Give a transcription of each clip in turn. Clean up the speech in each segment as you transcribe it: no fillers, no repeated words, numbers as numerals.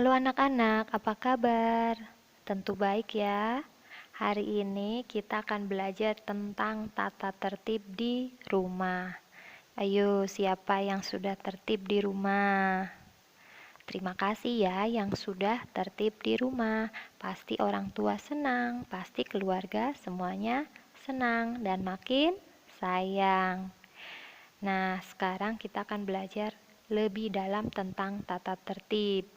Halo anak-anak, apa kabar? Tentu baik ya. Hari ini kita akan belajar tentang tata tertib di rumah. Ayo, siapa yang sudah tertib di rumah? Terima kasih ya yang sudah tertib di rumah. Pasti orang tua senang, pasti keluarga semuanya senang dan makin sayang. Nah, sekarang kita akan belajar lebih dalam tentang tata tertib.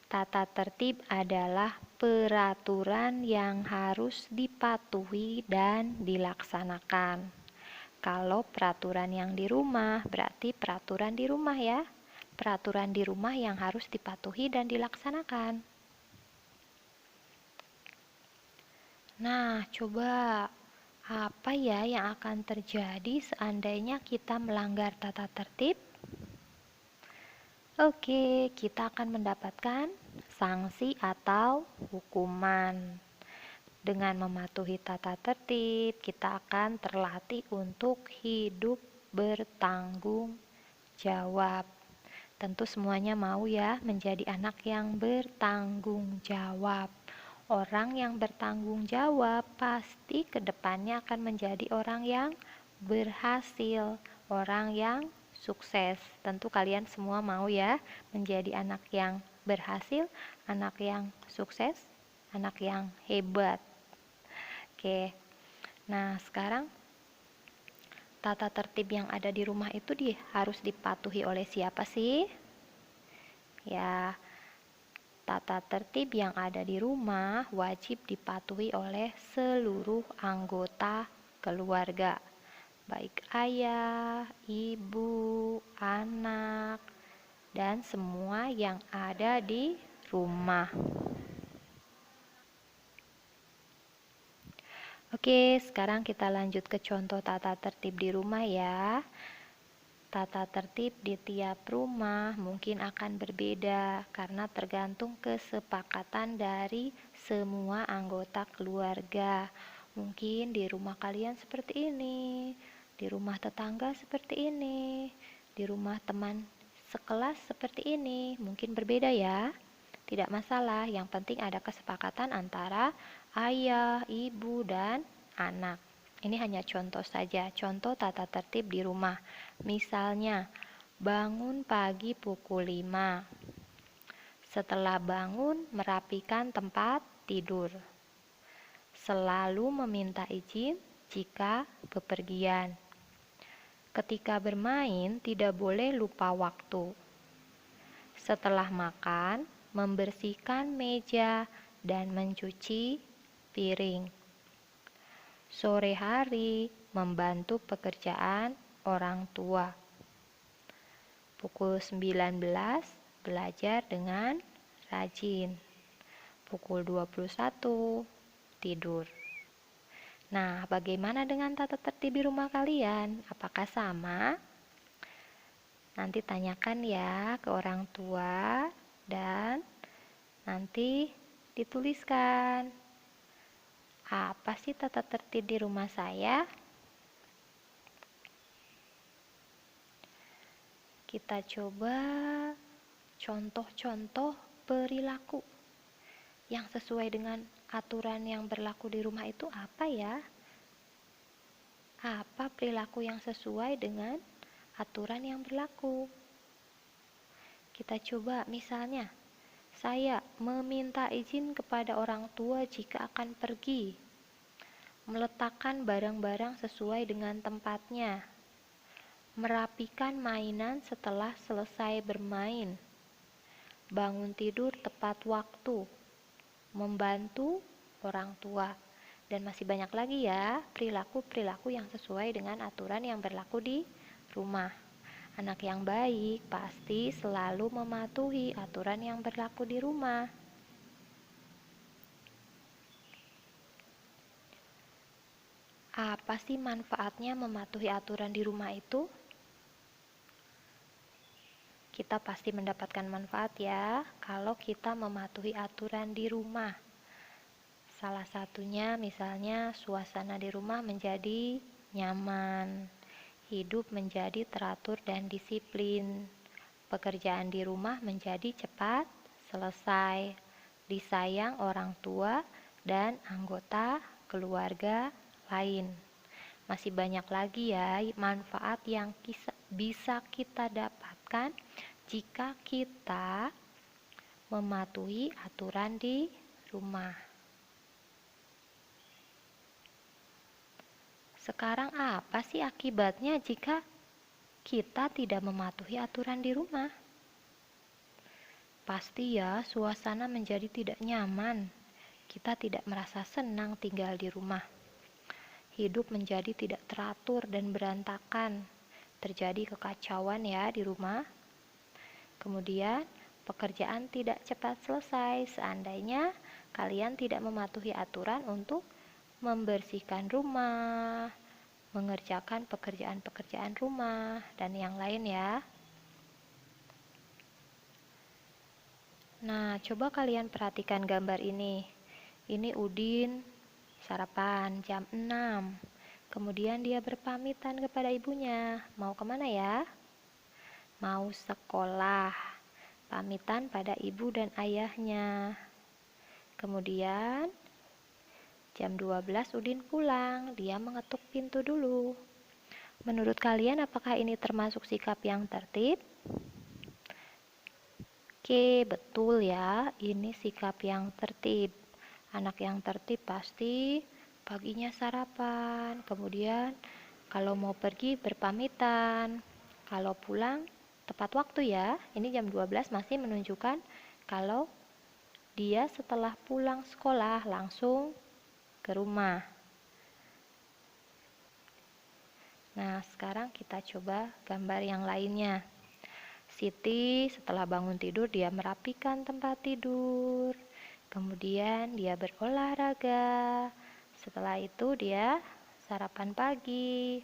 Tata tertib adalah peraturan yang harus dipatuhi dan dilaksanakan. Kalau peraturan yang di rumah, berarti peraturan di rumah ya. Peraturan di rumah yang harus dipatuhi dan dilaksanakan. Nah, coba apa ya yang akan terjadi seandainya kita melanggar tata tertib? Oke, kita akan mendapatkan sanksi atau hukuman. Dengan mematuhi tata tertib, kita akan terlatih untuk hidup bertanggung jawab. Tentu semuanya mau ya menjadi anak yang bertanggung jawab. Orang yang bertanggung jawab pasti kedepannya akan menjadi orang yang berhasil, orang yang sukses. Tentu kalian semua mau ya menjadi anak yang berhasil, anak yang sukses, anak yang hebat. Oke, nah sekarang tata tertib yang ada di rumah itu harus dipatuhi oleh siapa sih? Ya, tata tertib yang ada di rumah wajib dipatuhi oleh seluruh anggota keluarga, baik ayah, ibu, anak, dan semua yang ada di rumah. Oke, sekarang kita lanjut ke contoh tata tertib di rumah ya. Tata tertib di tiap rumah mungkin akan berbeda karena tergantung kesepakatan dari semua anggota keluarga. Mungkin di rumah kalian seperti ini, di rumah tetangga seperti ini, di rumah teman sekelas seperti ini. Mungkin berbeda ya. Tidak masalah, yang penting ada kesepakatan antara ayah, ibu, dan anak. Ini hanya contoh saja, contoh tata tertib di rumah. Misalnya, bangun pagi pukul 5. Setelah bangun, merapikan tempat tidur. Selalu meminta izin jika bepergian. Ketika bermain, tidak boleh lupa waktu. Setelah makan, membersihkan meja dan mencuci piring. Sore hari, membantu pekerjaan orang tua. Pukul 19, belajar dengan rajin. Pukul 21, tidur. Nah, bagaimana dengan tata tertib di rumah kalian? Apakah sama? Nanti tanyakan ya ke orang tua dan nanti dituliskan. Apa sih tata tertib di rumah saya? Kita coba contoh-contoh perilaku yang sesuai dengan aturan yang berlaku di rumah itu apa ya? Apa perilaku yang sesuai dengan aturan yang berlaku? Kita coba misalnya, saya meminta izin kepada orang tua jika akan pergi, meletakkan barang-barang sesuai dengan tempatnya, merapikan mainan setelah selesai bermain, bangun tidur tepat waktu, membantu orang tua, dan masih banyak lagi ya perilaku-perilaku yang sesuai dengan aturan yang berlaku di rumah. Anak yang baik pasti selalu mematuhi aturan yang berlaku di rumah. Apa sih manfaatnya mematuhi aturan di rumah itu? Kita pasti mendapatkan manfaat ya kalau kita mematuhi aturan di rumah. Salah satunya misalnya suasana di rumah menjadi nyaman, hidup menjadi teratur dan disiplin, pekerjaan di rumah menjadi cepat selesai, disayang orang tua dan anggota keluarga lain. Masih banyak lagi ya manfaat yang bisa kita dapatkan jika kita mematuhi aturan di rumah. Sekarang apa sih akibatnya jika kita tidak mematuhi aturan di rumah? Pasti ya, suasana menjadi tidak nyaman. Kita tidak merasa senang tinggal di rumah. Hidup menjadi tidak teratur dan berantakan. Terjadi kekacauan ya di rumah. Kemudian, pekerjaan tidak cepat selesai seandainya kalian tidak mematuhi aturan untuk membersihkan rumah, mengerjakan pekerjaan-pekerjaan rumah, dan yang lain ya. Nah, coba kalian perhatikan gambar ini. Ini Udin sarapan jam 6. Kemudian dia berpamitan kepada ibunya. Mau kemana ya? Mau sekolah. Pamitan pada ibu dan ayahnya. Kemudian jam 12 Udin pulang. Dia mengetuk pintu dulu. Menurut kalian apakah ini termasuk sikap yang tertib? Oke, betul ya, ini sikap yang tertib. Anak yang tertib pasti paginya sarapan, kemudian kalau mau pergi berpamitan, kalau pulang tepat waktu ya. Ini jam 12 masih menunjukkan kalau dia setelah pulang sekolah langsung ke rumah. Nah, sekarang kita coba gambar yang lainnya. Siti setelah bangun tidur dia merapikan tempat tidur. Kemudian dia berolahraga. Setelah itu dia sarapan pagi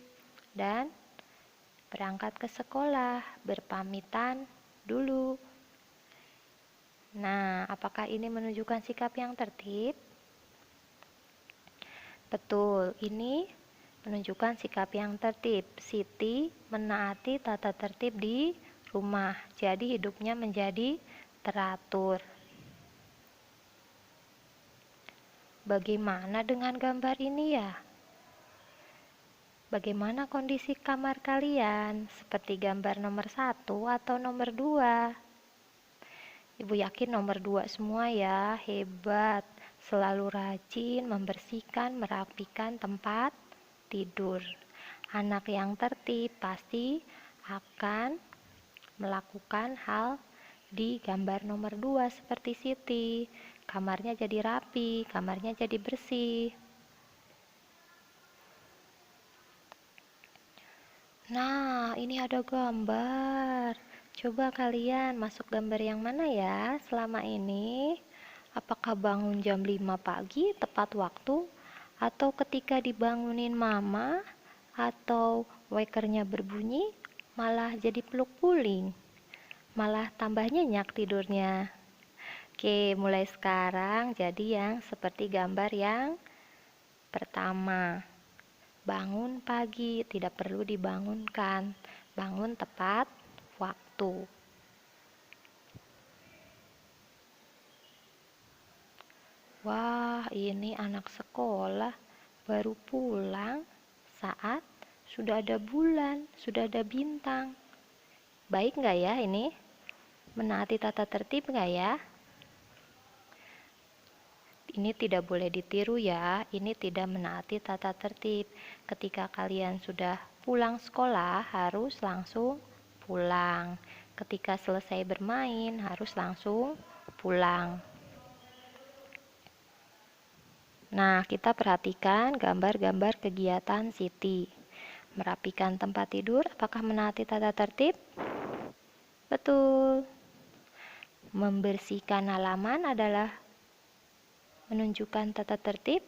dan berangkat ke sekolah, berpamitan dulu. Nah, apakah ini menunjukkan sikap yang tertib? Betul, ini menunjukkan sikap yang tertib. Siti menaati tata tertib di rumah, jadi hidupnya menjadi teratur. Bagaimana dengan gambar ini ya? Bagaimana kondisi kamar kalian? Seperti gambar nomor 1 atau nomor 2? Ibu yakin nomor 2 semua ya, hebat. Selalu rajin membersihkan, merapikan tempat tidur. Anak yang tertib pasti akan melakukan hal di gambar nomor 2 seperti Siti. Kamarnya jadi rapi, kamarnya jadi bersih. Nah, ini ada gambar. Coba kalian masuk gambar yang mana ya selama ini? Apakah bangun jam 5 pagi tepat waktu? Atau ketika dibangunin mama? Atau wakernya berbunyi malah jadi peluk puling? Malah tambah nyenyak tidurnya. Oke, mulai sekarang jadi yang seperti gambar yang pertama. Bangun pagi, tidak perlu dibangunkan. Bangun tepat waktu. Wah, ini anak sekolah baru pulang saat sudah ada bulan, sudah ada bintang. Baik nggak ya ini? Menaati tata tertib nggak ya? Ini tidak boleh ditiru ya, ini tidak menaati tata tertib. Ketika kalian sudah pulang sekolah, harus langsung pulang. Ketika selesai bermain, harus langsung pulang. Nah, kita perhatikan gambar-gambar kegiatan Siti. Merapikan tempat tidur, apakah menaati tata tertib? Betul. Membersihkan halaman adalah menunjukkan tata tertib?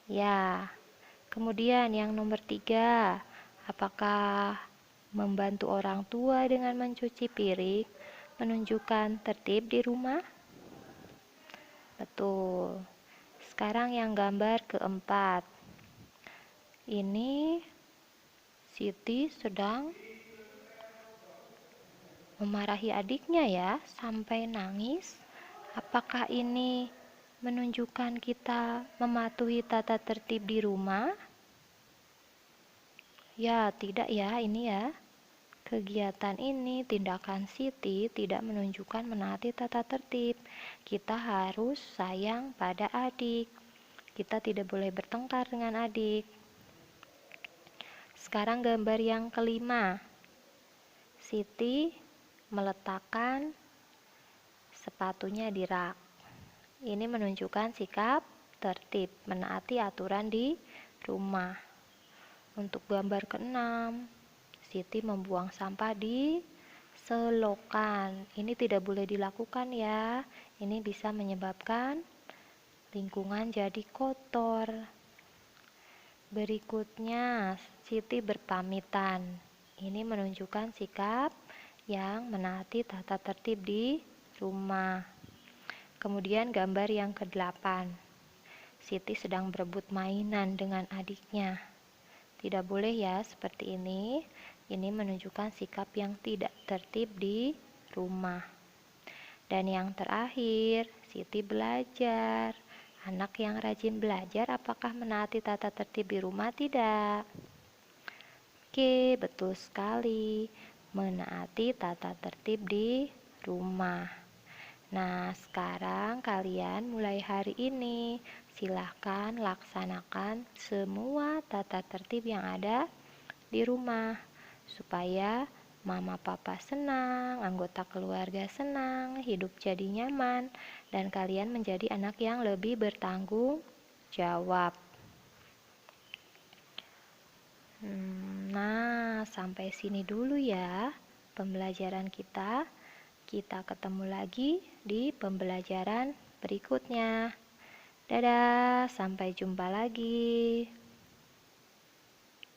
Ya. Kemudian yang nomor 3, apakah membantu orang tua dengan mencuci piring menunjukkan tertib di rumah? Betul. Sekarang yang gambar keempat. Ini Siti sedang memarahi adiknya ya sampai nangis. Apakah ini menunjukkan kita mematuhi tata tertib di rumah? Ya, tidak ya, ini ya. Kegiatan ini, tindakan Siti tidak menunjukkan menaati tata tertib. Kita harus sayang pada adik. Kita tidak boleh bertengkar dengan adik. Sekarang gambar yang kelima. Siti meletakkan sepatunya di rak. Ini menunjukkan sikap tertib, menaati aturan di rumah. Untuk gambar keenam, Siti membuang sampah di selokan. Ini tidak boleh dilakukan ya. Ini bisa menyebabkan lingkungan jadi kotor. Berikutnya, Siti berpamitan. Ini menunjukkan sikap yang menaati tata tertib di rumah. Kemudian gambar yang ke-8. Siti sedang berebut mainan dengan adiknya. Tidak boleh ya seperti ini. Ini menunjukkan sikap yang tidak tertib di rumah. Dan yang terakhir, Siti belajar. Anak yang rajin belajar apakah menaati tata tertib di rumah? Tidak. Oke, betul sekali. Menaati tata tertib di rumah. Nah, sekarang kalian mulai hari ini silahkan laksanakan semua tata tertib yang ada di rumah supaya mama papa senang, anggota keluarga senang, hidup jadi nyaman, dan kalian menjadi anak yang lebih bertanggung jawab. Nah, sampai sini dulu ya pembelajaran kita. Kita ketemu lagi di pembelajaran berikutnya. Dadah, sampai jumpa lagi.